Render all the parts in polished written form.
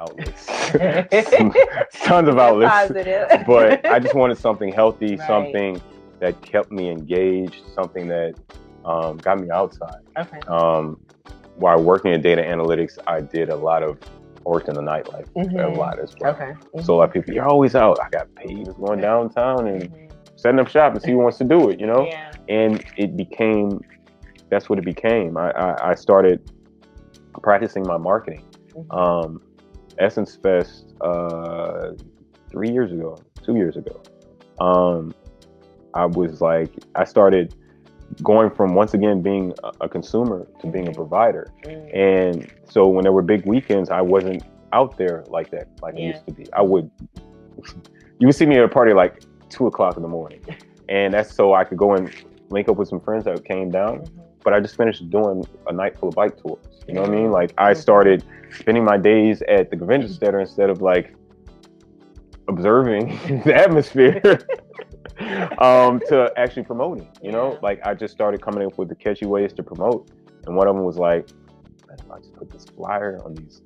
outlets, tons of outlets. Positive. But I just wanted something healthy, Right. something that kept me engaged, something that got me outside. Okay. While working in data analytics, I did a lot of work in the nightlife, a lot as well. Okay. So a lot of people, you're always out. I got paid going downtown and setting up shop and see who wants to do it, you know? Yeah. And it became, that's what it became. I started practicing my marketing. Essence Fest 2 years ago. I was like, I started going from once again being a consumer to being a provider. And so when there were big weekends, I wasn't out there like that, like I used to be. You would see me at a party like 2:00 in the morning. And that's so I could go and link up with some friends that came down. But I just finished doing a night full of bike tours. You know what I mean? Like I started spending my days at the convention center instead of like observing the atmosphere to actually promoting, you know? Like I just started coming up with the catchy ways to promote. And one of them was like, I just put this flyer on these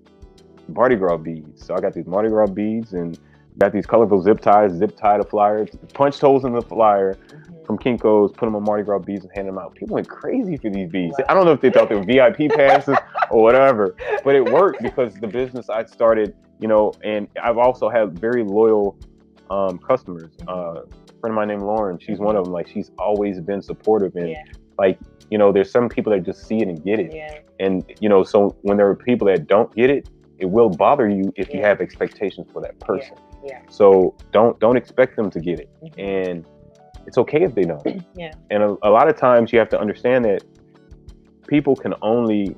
Mardi Gras beads. So I got these Mardi Gras beads and got these colorful zip tie the flyers, punched holes in the flyer from Kinko's, put them on Mardi Gras beads and handed them out. People went crazy for these beads. Wow. I don't know if they thought they were VIP passes or whatever, but it worked because the business I started, you know, and I've also had very loyal customers. A friend of mine named Lauren, she's one of them. Like she's always been supportive and like, you know, there's some people that just see it and get it. And, you know, so when there are people that don't get it, it will bother you if you have expectations for that person. So don't expect them to get it. And it's okay if they don't. And a lot of times you have to understand that people can only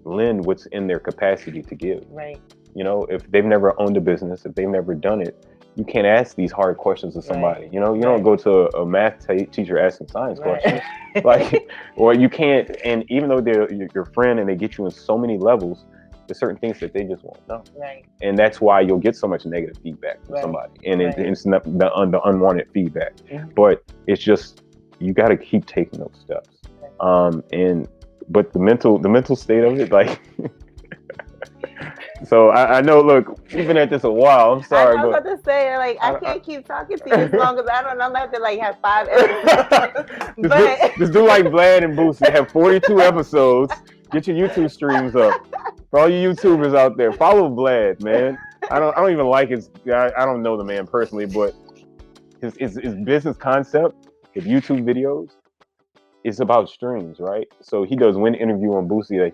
lend what's in their capacity to give. Right. You know, if they've never owned a business, if they've never done it, you can't ask these hard questions to somebody. Right. You know, you don't go to a math teacher asking science questions. Like, or you can't, and even though they're your friend and they get you in so many levels, there's certain things that they just won't know. Right. And that's why you'll get so much negative feedback from somebody. And it's not the unwanted feedback. But it's just, you got to keep taking those steps. But the mental state of it, like, so I know, look, we've been at this a while. I'm sorry. I was about to say, like, I can't keep talking to you as long as I don't know. I'm going to have to, like, have 5 episodes. Just do like Vlad and Boosie. Have 42 episodes. Get your YouTube streams up. For all you YouTubers out there, follow Vlad, man. I don't even like his. I don't know the man personally, but his business concept, his YouTube videos, is about streams, right? So he does one interview on Boosie that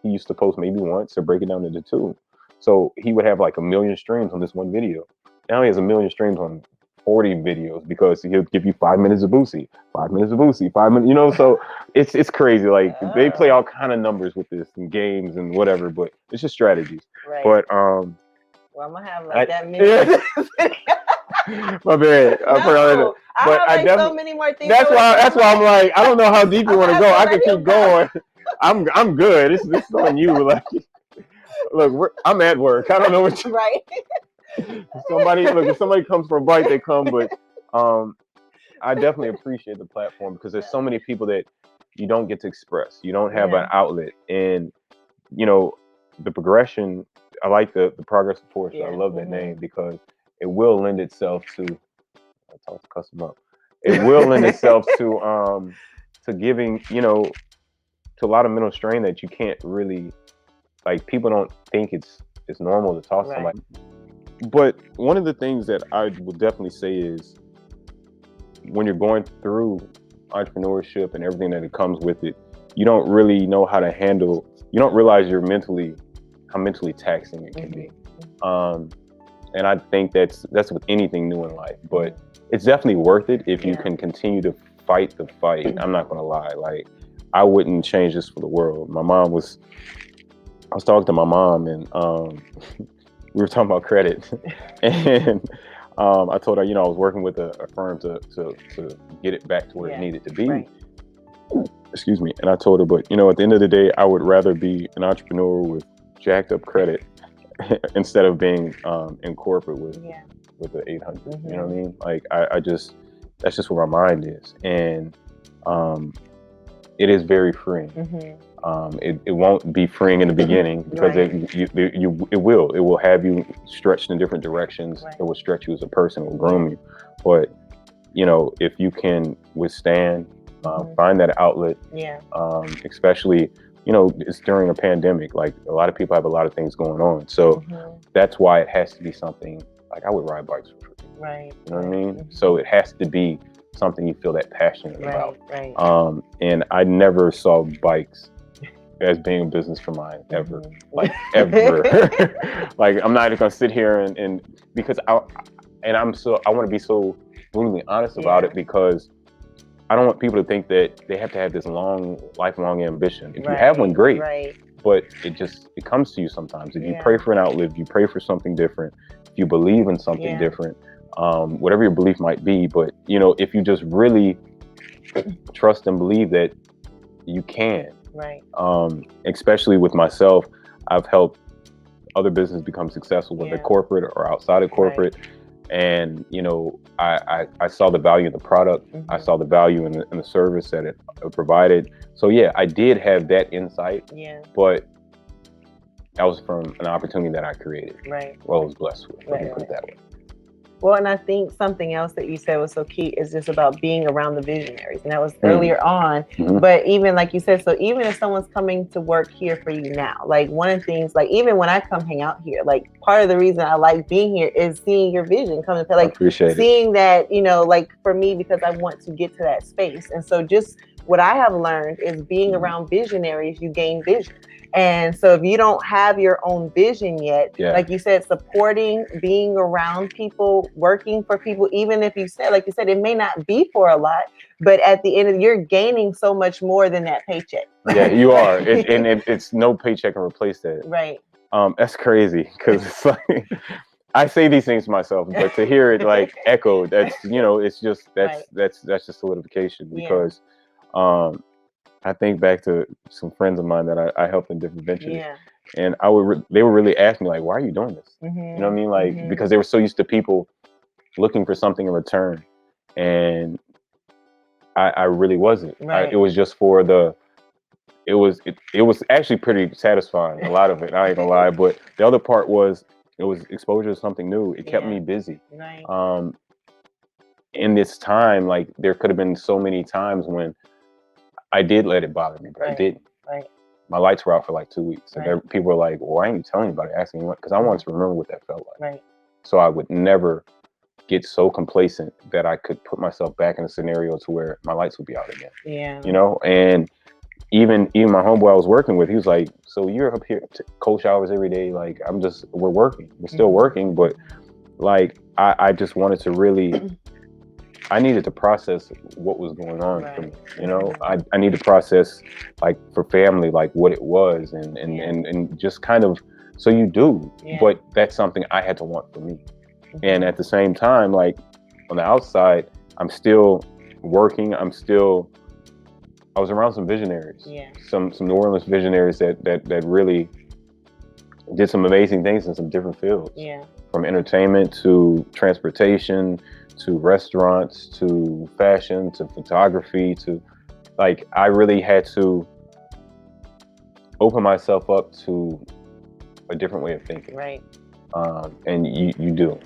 he used to post maybe once or break it down into 2. So he would have like 1 million streams on this one video. Now he has 1 million streams on 40 videos because he'll give you 5 minutes of Boosie, 5 minutes of Boosie, 5 minutes, you know, so it's crazy. Like they play all kind of numbers with this and games and whatever, but it's just strategies. Right. But well, I'm gonna have like that many. My bad. No, I have like so many more things. That's why I'm like, I don't know how deep you want to go. I can keep going. I'm good. This is on you. Like, look, I'm at work. I don't know what you. Right. If somebody comes for a bite, they come. But I definitely appreciate the platform because there's so many people that you don't get to express. You don't have an outlet, and you know the progression. I like the progress of Portia. I love that name because it will lend itself to. I talk to customer up. It will lend itself to giving, you know, to a lot of mental strain that you can't really, like, people don't think it's normal to talk to somebody. But one of the things that I would definitely say is when you're going through entrepreneurship and everything that it comes with it, you don't really know how to handle, you don't realize how mentally taxing it can be. And I think that's with anything new in life, but it's definitely worth it if you can continue to fight the fight. I'm not gonna lie, like I wouldn't change this for the world. I was talking to my mom and we were talking about credit, and I told her, you know, I was working with a firm to get it back to where it needed to be. Right. Excuse me. And I told her, but you know, at the end of the day, I would rather be an entrepreneur with jacked up credit instead of being in corporate with the 800. You know what I mean? Like I just, that's just where my mind is. And it is very freeing. It won't be freeing in the beginning because it will have you stretched in different directions. It will stretch you as a person, it will groom you. But if you can withstand, find that outlet, especially it's during a pandemic. Like, a lot of people have a lot of things going on, so that's why it has to be something like, I would ride bikes for free. Right. You know what I mean? So it has to be something you feel that passionate about. Right. And I never saw bikes as being a business for mine, ever. Like, ever. Like, I'm not even gonna sit here and because I want to be so brutally honest about it, because I don't want people to think that they have to have this lifelong ambition. If you have one, great. But it comes to you sometimes. If you pray for an outlet, if you pray for something different, if you believe in something different, whatever your belief might be. But if you just really trust and believe that you can. Right. Especially with myself, I've helped other businesses become successful, whether corporate or outside of corporate. And I saw the value in the product. I saw the value in the service that it provided. So I did have that insight. But that was from an opportunity that I created. Well, I was blessed with. Let me put it that way. Well, and I think something else that you said was so key is just about being around the visionaries. And that was earlier on. But even like you said, so even if someone's coming to work here for you now, like, one of the things, like, even when I come hang out here, like, part of the reason I like being here is seeing your vision come to, like, seeing that, like, for me, because I want to get to that space. And so just what I have learned is being around visionaries, you gain vision. And so if you don't have your own vision yet, like you said, supporting, being around people, working for people, even if like you said, it may not be for a lot, but at the end of you're gaining so much more than that paycheck. Yeah, you are. It's no paycheck can replace that. Right. That's crazy, because it's like, I say these things to myself, but to hear it like echoed, that's it's just that's just solidification, because I think back to some friends of mine that I helped in different ventures, and they would really ask me, like, why are you doing this? You know what I mean? Like, because they were so used to people looking for something in return, and I really wasn't. It was just for it was actually pretty satisfying, a lot of it, I ain't gonna lie, but the other part was, it was exposure to something new. It kept me busy. In this time, like, there could have been so many times when I did let it bother me, but I didn't. My lights were out for like 2 weeks. And people were like, well, why ain't you telling anybody? Asking me what? Because I wanted to remember what that felt like. So I would never get so complacent that I could put myself back in a scenario to where my lights would be out again. And even my homeboy I was working with, he was like, so you're up here cold showers every day? Like, we're working. We're still working, but like, I just wanted to really, I needed to process what was going on for me. I need to process, like, for family, like, what it was, and just kind of, so you do, but that's something I had to want for me. And at the same time, like, on the outside, I'm still working. I was around some visionaries, some New Orleans visionaries that really did some amazing things in some different fields, from entertainment to transportation, to restaurants, to fashion, to photography, to, like, I really had to open myself up to a different way of thinking. And you do.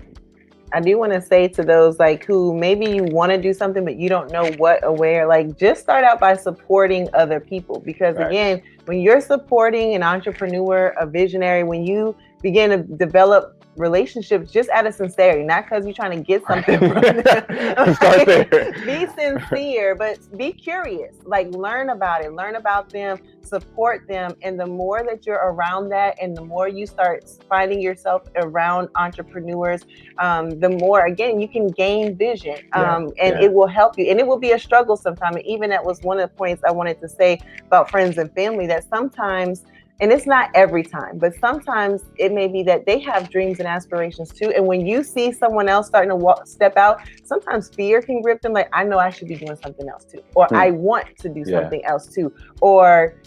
I do want to say to those, like, who maybe you want to do something, but you don't know what or where, like, just start out by supporting other people. Because again, when you're supporting an entrepreneur, a visionary, when you begin to develop relationships just out of sincerity, not because you're trying to get something from them. Start there. Be sincere, but be curious. Like, learn about it, learn about them, support them. And the more that you're around that, and the more you start finding yourself around entrepreneurs, the more, again, you can gain vision, it will help you. And it will be a struggle sometimes. And even that was one of the points I wanted to say about friends and family, that sometimes, and it's not every time, but sometimes it may be that they have dreams and aspirations too. And when you see someone else starting to step out, sometimes fear can grip them. Like, I know I should be doing something else too, or I want to do something else too, or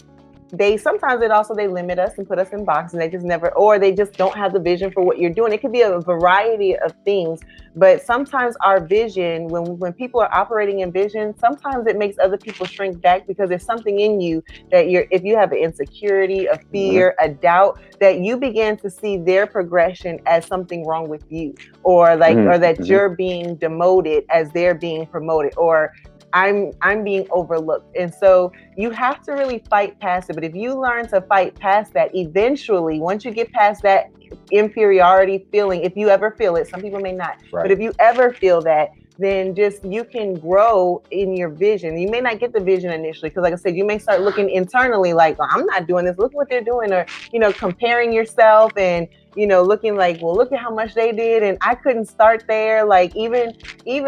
sometimes they limit us and put us in boxes, and they just never, or they just don't have the vision for what you're doing. It could be a variety of things, but sometimes our vision, when people are operating in vision, sometimes it makes other people shrink back because there's something in you that if you have an insecurity, a fear, a doubt, that you begin to see their progression as something wrong with you, or or that you're being demoted as they're being promoted, or I'm being overlooked. And so you have to really fight past it. But if you learn to fight past that, eventually, once you get past that inferiority feeling, if you ever feel it, some people may not, but if you ever feel that, then just you can grow in your vision. You may not get the vision initially, because like I said, you may start looking internally like, well, I'm not doing this, look what they're doing, or comparing yourself and looking like, well, look at how much they did and I couldn't start there. Like even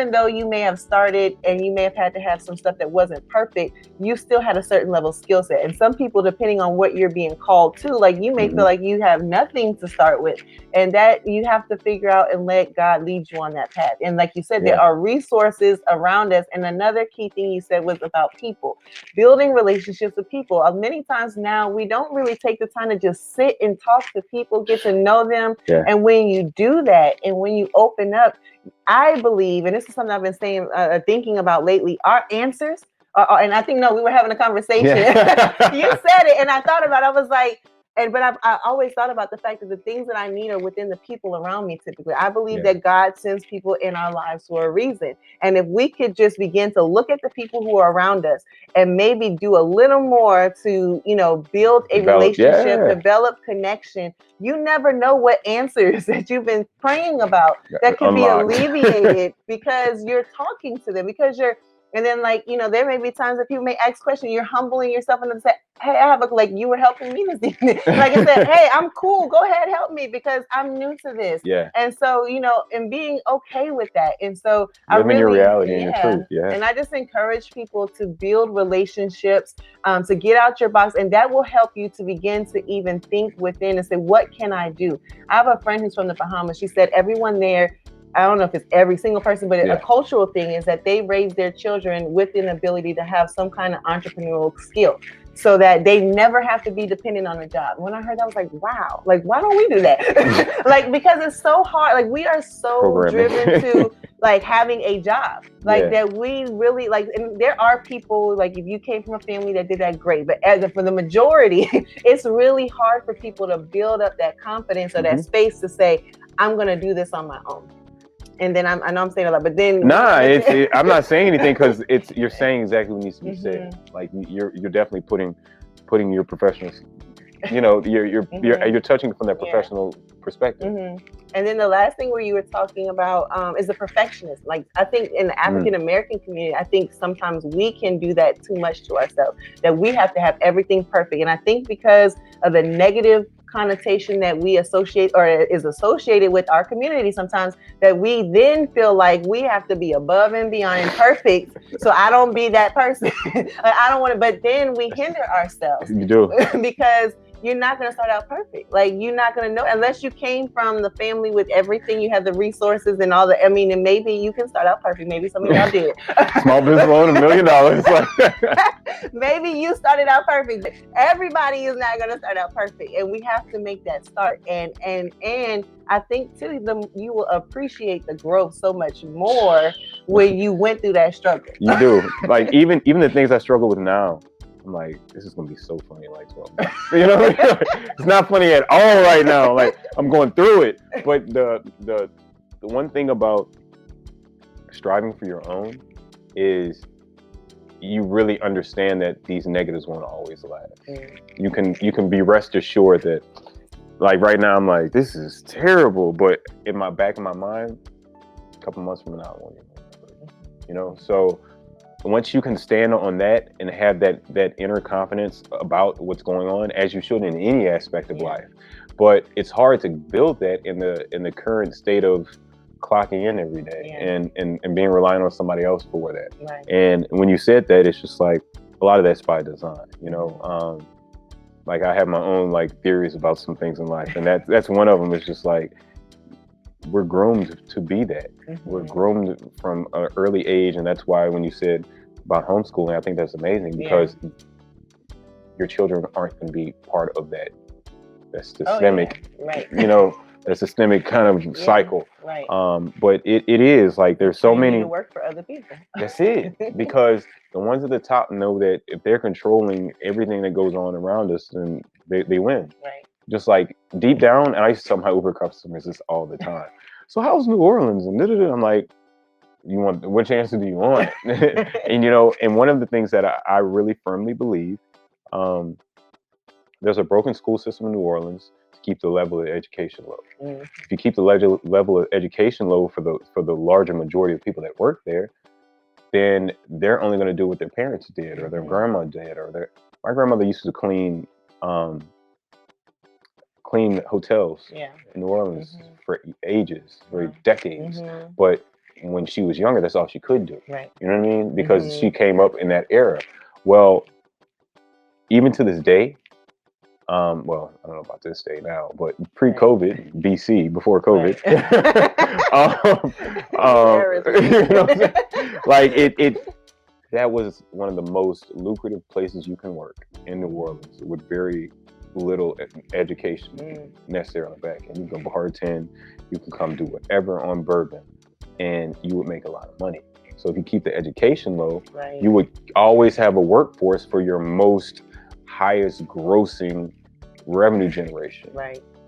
though you may have started and you may have had to have some stuff that wasn't perfect, you still had a certain level of skill set. And some people, depending on what you're being called to, like you may feel like you have nothing to start with, and that you have to figure out and let God lead you on that path. And like you said, there are resources around us. And another key thing you said was about people, building relationships with people. Many times now we don't really take the time to just sit and talk to people, get to know them. And when you do that, and when you open up, I believe, and this is something I've been saying, thinking about lately, our answers and I think, no, we were having a conversation. You said it, and I thought about it. I was like, but I always thought about the fact that the things that I need are within the people around me. Typically, I believe that God sends people in our lives for a reason. And if we could just begin to look at the people who are around us and maybe do a little more to, build a relationship, develop connection, you never know what answers that you've been praying about that can be alleviated because you're talking to them, because you're. And then, there may be times that people may ask questions. You're humbling yourself and say, hey, I have you were helping me this evening. Like I said, hey, I'm cool. Go ahead, help me because I'm new to this. And so, and being okay with that. And so living your reality and your truth. And I just encourage people to build relationships, to get out your box. And that will help you to begin to even think within and say, what can I do? I have a friend who's from the Bahamas. She said everyone there, I don't know if it's every single person, but a cultural thing is that they raise their children with an ability to have some kind of entrepreneurial skill so that they never have to be dependent on a job. When I heard that, I was like, wow, why don't we do that? Because it's so hard. We are so driven to having a job, that we really and there are people, if you came from a family that did that, great. But for the majority, it's really hard for people to build up that confidence or that space to say, I'm going to do this on my own. And then I know I'm saying a lot, but then I'm not saying anything because you're saying exactly what needs to be said. You're definitely putting your professional, you're touching from that professional perspective. And then the last thing where you were talking about is the perfectionist. I think in the African American community, I think sometimes we can do that too much to ourselves, that we have to have everything perfect. And I think because of the negative connotation that we associate or is associated with our community sometimes, that we then feel like we have to be above and beyond and perfect, so I don't be that person. I don't want to, but then we hinder ourselves. You do. Because you're not going to start out perfect. You're not going to know unless you came from the family with everything. You have the resources and all and maybe you can start out perfect. Maybe some of y'all did. Small business loan, $1 million. Maybe you started out perfect, but everybody is not going to start out perfect. And we have to make that start. And I think too, you will appreciate the growth so much more when you went through that struggle. You do. Even the things I struggle with now, I'm like, this is gonna be so funny in 12 months. It's not funny at all right now. I'm going through it. But the one thing about striving for your own is you really understand that these negatives won't always last. You can be rest assured that right now I'm like, this is terrible, but in my back of my mind, a couple months from now I won't even remember. So once you can stand on that and have that inner confidence about what's going on, as you should in any aspect of life, but it's hard to build that in the current state of clocking in every day and being reliant on somebody else for that. Right. And when you said that, it's just a lot of that's by design. I have my own theories about some things in life, and that's one of them. Is just we're groomed to be that. We're groomed from an early age, and that's why when you said about homeschooling, I think that's amazing because your children aren't going to be part of that systemic, right. that systemic kind of cycle. Right. But it is like there's so many. To work for other people. That's it. Because the ones at the top know that if they're controlling everything that goes on around us, then they win. Right. Just like deep down, and I used to tell my Uber customers this all the time. So how's New Orleans? And I'm like, which answer do you want? And and one of the things that I really firmly believe, there's a broken school system in New Orleans to keep the level of education low. If you keep the level of education low for the larger majority of people that work there, then they're only going to do what their parents did or their grandma did, or my grandmother used to clean hotels in New Orleans for ages, for decades. But when she was younger, that's all she could do. Right. You know what I mean? Because she came up in that era. Well, even to this day, well, I don't know about this day now, but pre-COVID, BC, before COVID, like that was one of the most lucrative places you can work in New Orleans with very little education necessarily back. And you can bartend, you can come do whatever on Bourbon, and you would make a lot of money. So if you keep the education low, you would always have a workforce for your most highest grossing revenue generation,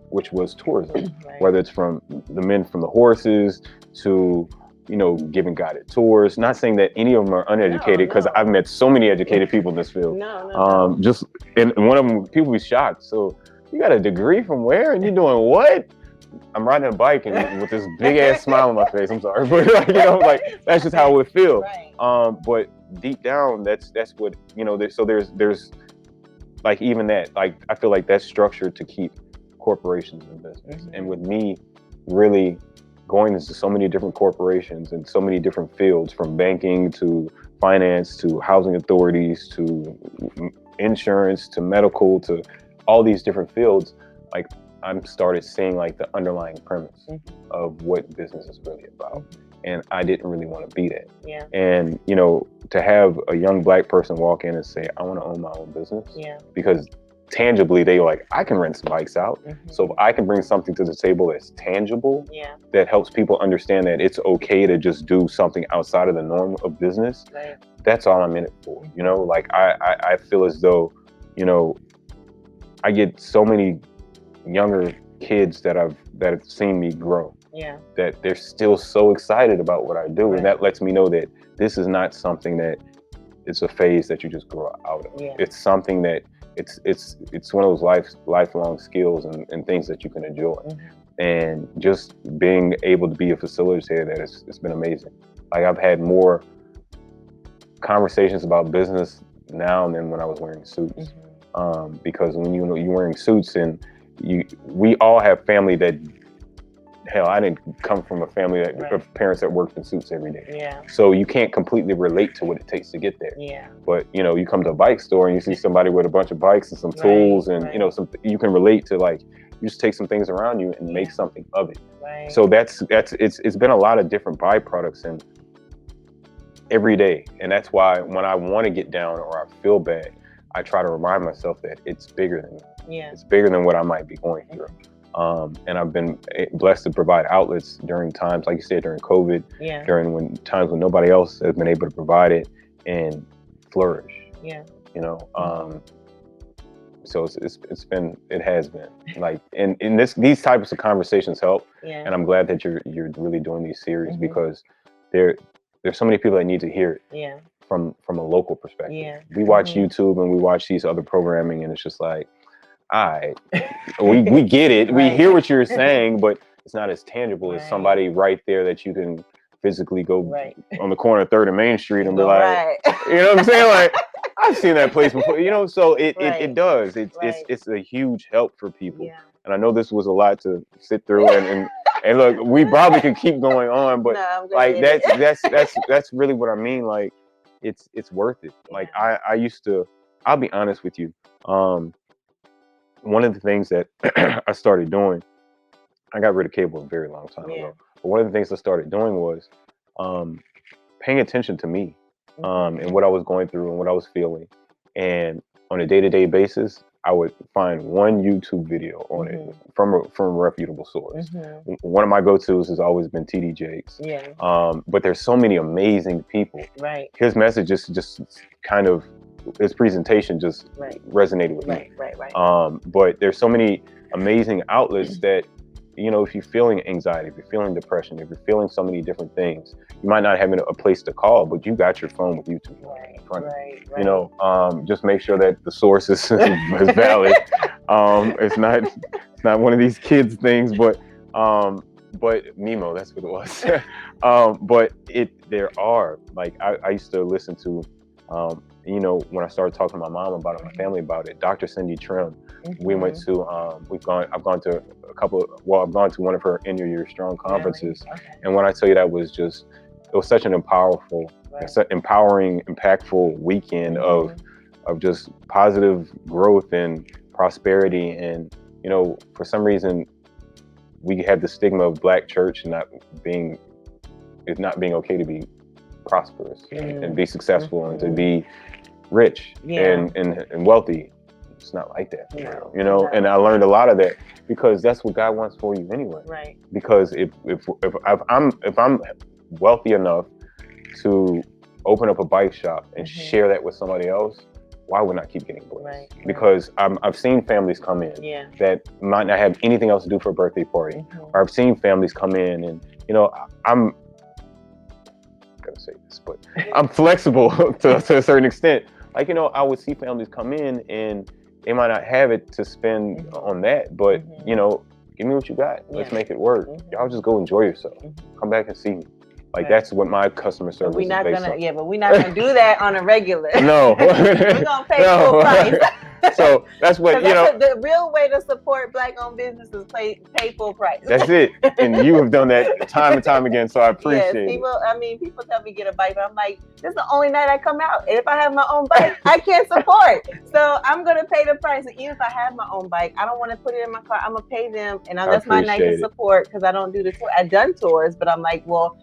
which was tourism. Whether it's from the men from the horses to giving guided tours. Not saying that any of them are uneducated, because I've met so many educated people in this field. Just and one of them, people be shocked. So you got a degree from where, and you're doing what? I'm riding a bike and with this big ass smile on my face. I'm sorry, but that's just how it would feel. But deep down, that's what So there's like even that. Like I feel like that's structured to keep corporations in business. And with me, really going into so many different corporations and so many different fields, from banking to finance to housing authorities to insurance to medical to all these different fields, like I'm started seeing like the underlying premise of what business is really about. And I didn't really want to be that. And to have a young Black person walk in and say, I want to own my own business, because tangibly they were like, I can rent some bikes out. So if I can bring something to the table that's tangible, that helps people understand that it's okay to just do something outside of the norm of business, that's all I'm in it for. Like I feel as though, I get so many younger kids that have seen me grow, that they're still so excited about what I do. And that lets me know that this is not something that it's a phase that you just grow out of. It's something that it's one of those lifelong skills and things that you can enjoy. And just being able to be a facilitator, that it's been amazing. Like I've had more conversations about business now than when I was wearing suits. Because when you're wearing suits, and we all have family that, hell, I didn't come from a family of parents that worked in suits every day. So you can't completely relate to what it takes to get there. But you come to a bike store and you see somebody with a bunch of bikes and some tools, and you can relate to, like, you just take some things around you and make something of it. So it's been a lot of different byproducts and every day. And that's why when I want to get down or I feel bad, I try to remind myself that it's bigger than that. It's bigger than what I might be going through. And I've been blessed to provide outlets during times, like you said, during COVID, during times when nobody else has been able to provide it and flourish. So it has been like, and these types of conversations help. And I'm glad that you're really doing these series, because there's so many people that need to hear it. From a local perspective. We watch YouTube and we watch these other programming, and it's just like, all right, we get it. We hear what you're saying, but it's not as tangible as somebody right there that you can physically go on the corner of 3rd and Main Street and be like, you know what I'm saying? Like, I've seen that place before, so it does. It's a huge help for people. And I know this was a lot to sit through, and look, we probably could keep going on, but like that's really what I mean. Like, it's worth it. Like I used to, I'll be honest with you. One of the things that I started doing, I got rid of cable a very long time ago. But one of the things I started doing was paying attention to me and what I was going through and what I was feeling. And on a day-to-day basis, I would find one YouTube video on it from a reputable source. One of my go-tos has always been TD Jakes. But there's so many amazing people. Right. His message just kind of, his presentation just resonated with me. But there's so many amazing outlets that, you know, if you're feeling anxiety, if you're feeling depression, if you're feeling so many different things, you might not have a place to call, but you got your phone with YouTube in front of you. You know, just make sure that the source is valid. It's not one of these kids things, but Nemo, that's what it was. But there are, like, I used to listen to, you know, when I started talking to my mom about it, my family about it, Dr. Cindy Trim. We went to, I've gone to I've gone to one of her In Your Year Strong conferences. And when I tell you, that was just, it was such an empowering, impactful weekend of just positive growth and prosperity. And, you know, for some reason, we have the stigma of Black church not being okay to be prosperous and be successful and to be rich and wealthy. It's not like that, you know. And I learned a lot of that because that's what God wants for you anyway. Right. Because if I'm wealthy enough to open up a bike shop and share that with somebody else, why wouldn't I keep getting blessed? Right. Because I've seen families come in that might not have anything else to do for a birthday party, or I've seen families come in and, you know, I'm gonna say this, but I'm flexible to a certain extent. Like, you know, I would see families come in and they might not have it to spend on that, but you know, give me what you got. Let's make it work. Y'all just go enjoy yourself. Come back and see me. Like that's what my customer service is based on. But we're not gonna do that on a regular. No. We're gonna pay full price. So that's what, you know. The real way to support Black-owned businesses is pay full price. That's it. And you have done that time and time again, so I appreciate it. People tell me get a bike, but I'm like, this is the only night I come out. And if I have my own bike, I can't support. So I'm gonna pay the price. And even if I have my own bike, I don't want to put it in my car. I'm gonna pay them, and that's my night to support because I don't do the tour. I've done tours, but I'm like, well,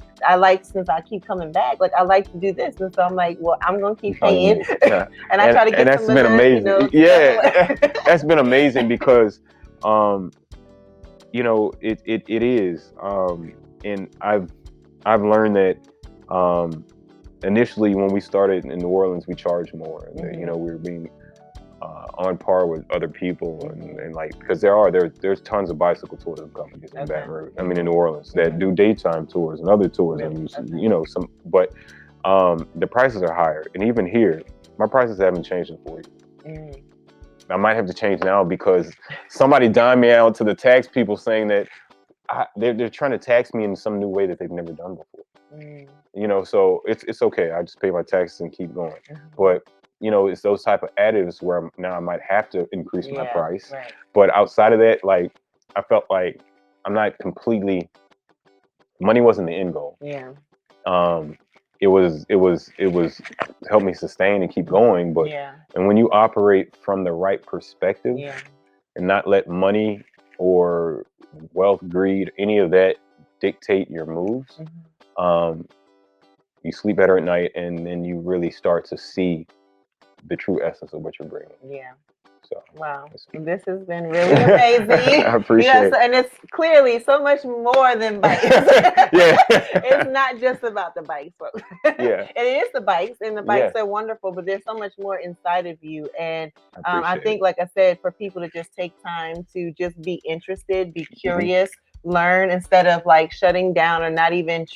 since I keep coming back, like I like to do this, and so I'm like, well, I'm gonna keep paying, and I try to get. And that's been amazing. That's been amazing because, you know, it is, and I've learned that initially when we started in New Orleans, we charged more, and you know, we were being on par with other people, and like, because there's tons of bicycle tourism companies in Baton Rouge. I mean, in New Orleans that do daytime tours and other tours, and you know, but the prices are higher, and even here, my prices haven't changed in 4 years. I might have to change now because somebody dined me out to the tax people saying that they're trying to tax me in some new way that they've never done before. You know, so it's okay. I just pay my taxes and keep going. But you know, it's those type of additives where now I might have to increase my price. Right. But outside of that, like, I felt like I'm not completely. Money wasn't the end goal. Yeah. It was help me sustain and keep going. But and when you operate from the right perspective and not let money or wealth, greed, any of that dictate your moves, you sleep better at night, and then you really start to see the true essence of what you're bringing. Yeah. So wow, this has been really amazing. I appreciate it. And it's clearly so much more than bikes. It's not just about the bikes, folks. And it is the bikes, and the bikes are wonderful, but there's so much more inside of you. And I think, like I said, for people to just take time to just be interested, be curious, learn instead of like shutting down or not even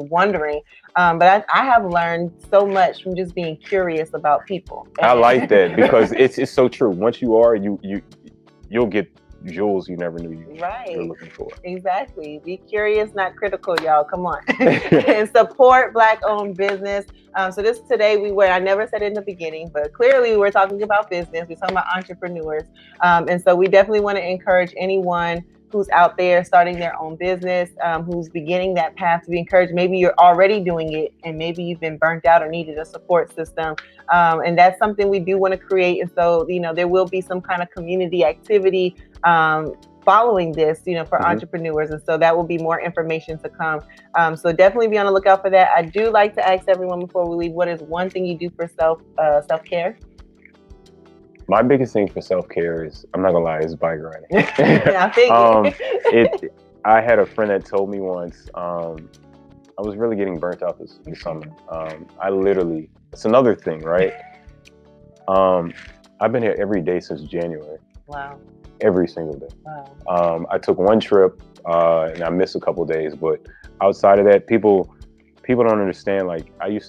wondering. But I have learned so much from just being curious about people. I like that because it's so true. Once you are, you'll get jewels you never knew you were looking for. Exactly. Be curious, not critical, y'all. Come on. And support Black-owned business. So this today I never said it in the beginning, but clearly we're talking about business. We're talking about entrepreneurs. And so we definitely want to encourage anyone who's out there starting their own business, who's beginning that path, to be encouraged. Maybe you're already doing it and maybe you've been burnt out or needed a support system. And that's something we do want to create. And so, you know, there will be some kind of community activity following this, you know, for entrepreneurs. And so that will be more information to come. So definitely be on the lookout for that. I do like to ask everyone before we leave, what is one thing you do for self-care? My biggest thing for self-care is, I'm not gonna lie, is bike riding. I think I had a friend that told me once, I was really getting burnt out this summer. I literally, it's another thing, right? I've been here every day since January. Wow. Every single day. Wow. I took one trip and I missed a couple days, but outside of that, people don't understand. Like, I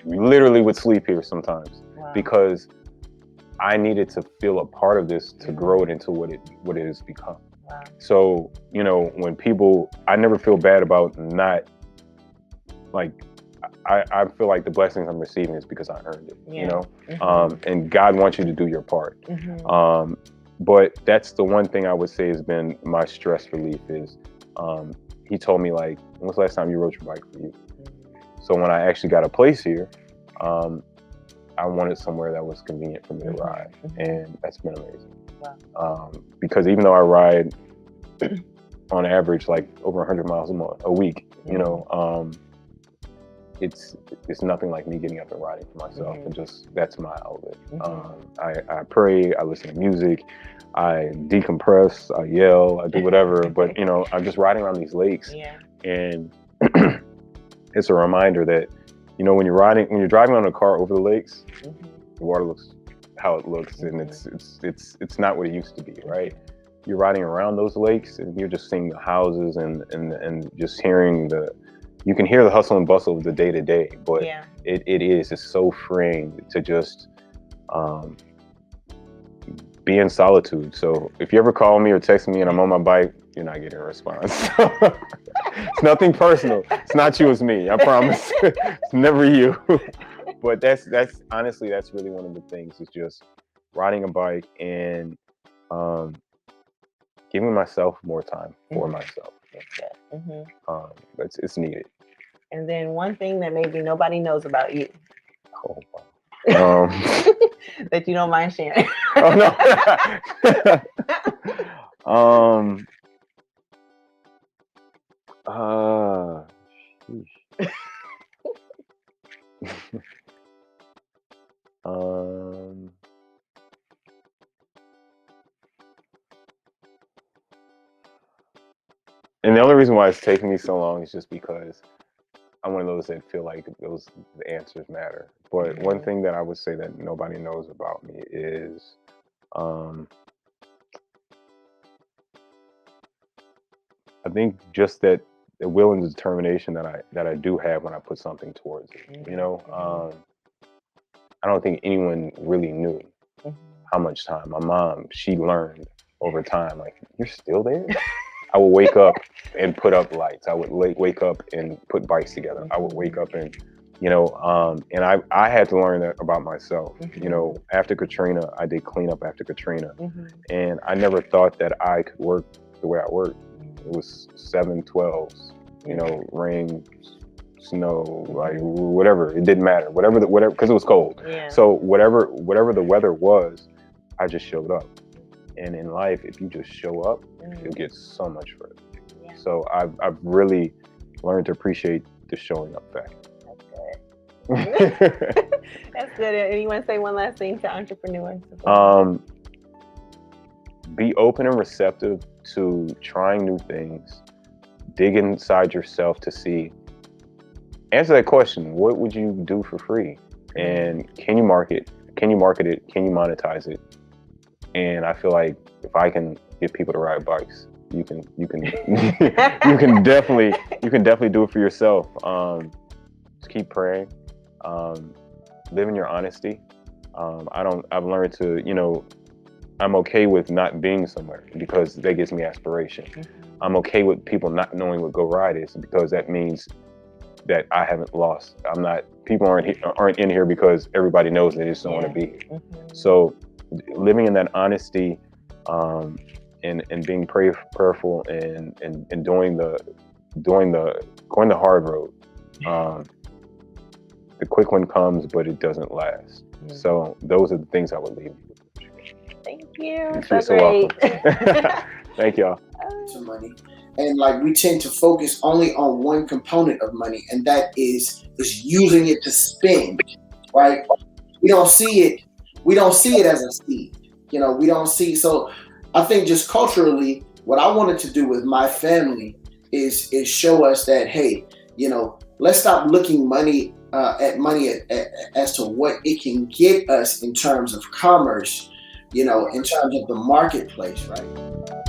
literally would sleep here sometimes. Wow. Because I needed to feel a part of this to grow it into what it has become. Wow. So, when I never feel bad about not, like, I feel like the blessings I'm receiving is because I earned it, Mm-hmm. And God wants you to do your part. Mm-hmm. But that's the one thing I would say has been my stress relief is, he told me, like, when was the last time you rode your bike for you? Mm-hmm. So when I actually got a place here, I wanted somewhere that was convenient for me to ride. Mm-hmm. And that's been amazing. Wow. Because even though I ride on average, like, over 100 miles a week, mm-hmm. It's nothing like me getting up and riding for myself. Mm-hmm. And just, that's my outlet. Mm-hmm. I pray, I listen to music, I decompress, I yell, I do whatever. But I'm just riding around these lakes. Yeah. And it's a reminder that, when you're driving on a car over the lakes, mm-hmm. the water looks how it looks, mm-hmm. and it's not what it used to be, right? You're riding around those lakes and you're just seeing the houses and just hearing you can hear the hustle and bustle of the day to day, but yeah. It's so freeing to just be in solitude. So if you ever call me or text me and I'm on my bike, you're not getting a response. It's nothing personal. It's not you, it's me. I promise. It's never you. But that's honestly, that's really one of the things, is just riding a bike and giving myself more time for myself. Mm-hmm. It's needed. And then one thing that maybe nobody knows about you. Oh, wow. That you don't mind sharing. Oh, no. And the only reason why it's taking me so long is just because I'm one of those that feel like the answers matter. But one thing that I would say that nobody knows about me is, I think just that the will and determination that I do have when I put something towards it. Mm-hmm. I don't think anyone really knew how much time. My mom, she learned over time, like, you're still there? I would wake up and put up lights. I would wake up and put bikes together. Mm-hmm. I would wake up and, and I had to learn that about myself. Mm-hmm. After Katrina, I did cleanup after Katrina. Mm-hmm. And I never thought that I could work the way I worked. It was 7/12s, rain, snow, like whatever. It didn't matter. Whatever, because it was cold. Yeah. So whatever the weather was, I just showed up. And in life, if you just show up, you'll get so much further. Yeah. So I've really learned to appreciate the showing up factor. That's good. That's good. And you want to say one last thing to entrepreneurs? Be open and receptive to trying new things. Dig inside yourself to see. Answer that question. What would you do for free? And can you market it? Can you monetize it? And I feel like if I can get people to ride bikes, you can you can definitely do it for yourself. Just keep praying. Live in your honesty. I've learned to, I'm okay with not being somewhere because that gives me aspiration. Mm-hmm. I'm okay with people not knowing what Go Ride is because that means that I haven't lost. People aren't in here because everybody knows they just don't want to be here. Mm-hmm. So living in that honesty, and being prayerful and going the hard road. The quick one comes, but it doesn't last. Mm-hmm. So those are the things I would leave you with. Thank you. You're so welcome. Thank y'all. To money. And like we tend to focus only on one component of money, and that is using it to spend, right? We don't see it we don't see it as a seed. You know, we don't see. So I think just culturally, what I wanted to do with my family is show us that, hey, you know, let's stop looking at money as to what it can get us in terms of commerce, you know, in terms of the marketplace, right?